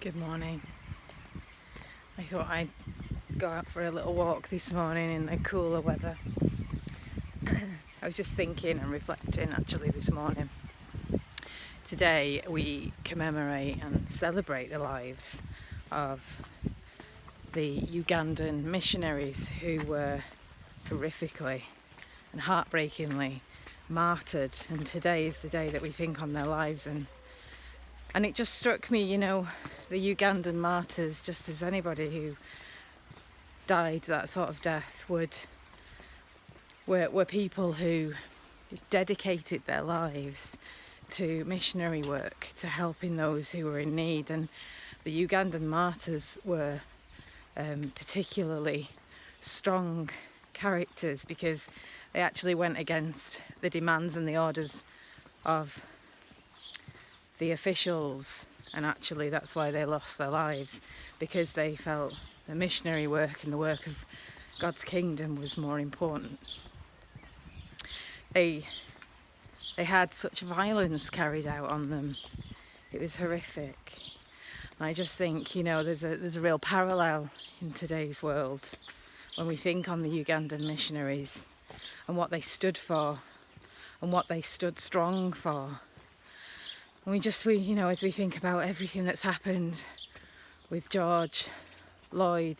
Good morning. I thought I'd go out for a little walk this morning in the cooler weather. I was just thinking and reflecting actually this morning. Today we commemorate and celebrate the lives of the Ugandan missionaries who were horrifically and heartbreakingly martyred, and today is the day that we think on their lives. And it just struck me, the Ugandan martyrs, just as anybody who died that sort of death were people who dedicated their lives to missionary work, to helping those who were in need. And the Ugandan martyrs were particularly strong characters because they actually went against the demands and the orders of the officials, and actually that's why they lost their lives, because they felt the missionary work and the work of God's kingdom was more important. They had such violence carried out on them. It was horrific. And I just think, there's a real parallel in today's world when we think on the Ugandan missionaries and what they stood for and what they stood strong for. And as we think about everything that's happened with George Floyd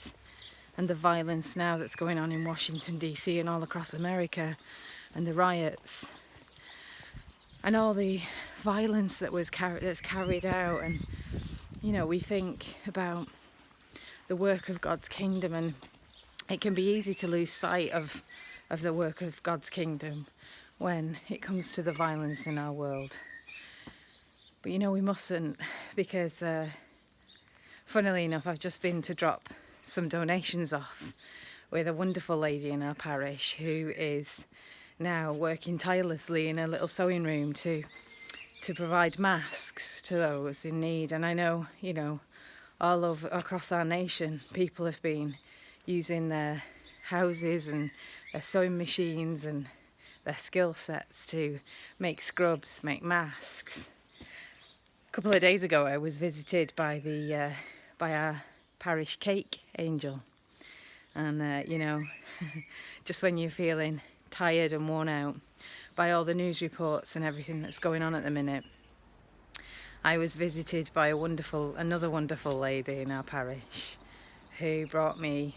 and the violence now that's going on in Washington DC and all across America, and the riots and all the violence that's carried out, and we think about the work of God's kingdom, and it can be easy to lose sight of the work of God's kingdom when it comes to the violence in our world. But we mustn't, because funnily enough, I've just been to drop some donations off with a wonderful lady in our parish who is now working tirelessly in a little sewing room to provide masks to those in need. And I know, all over across our nation, people have been using their houses and their sewing machines and their skill sets to make scrubs, make masks. A couple of days ago, I was visited by our parish cake angel, and just when you're feeling tired and worn out by all the news reports and everything that's going on at the minute, I was visited by another wonderful lady in our parish who brought me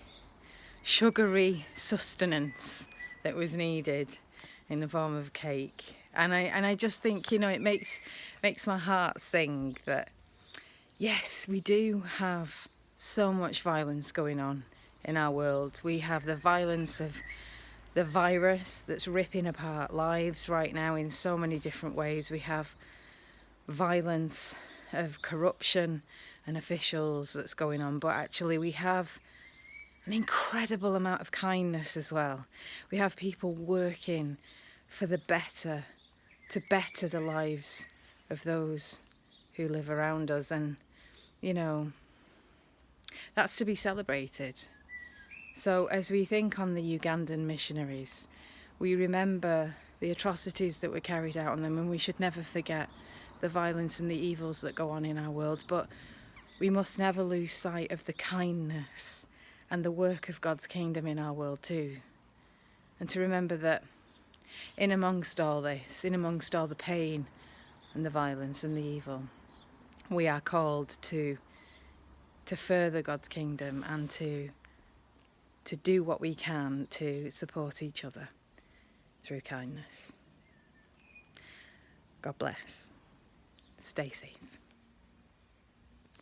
sugary sustenance that was needed in the form of cake. And I just think, it makes my heart sing that, yes, we do have so much violence going on in our world. We have the violence of the virus that's ripping apart lives right now in so many different ways. We have violence of corruption and officials that's going on, but actually we have an incredible amount of kindness as well. We have people working for the better, to better the lives of those who live around us, and that's to be celebrated. So as we think on the Ugandan missionaries, we remember the atrocities that were carried out on them, and we should never forget the violence and the evils that go on in our world, but we must never lose sight of the kindness and the work of God's kingdom in our world too. And to remember that in amongst all this, in amongst all the pain and the violence and the evil, we are called to further God's kingdom and to do what we can to support each other through kindness. God bless. Stay safe.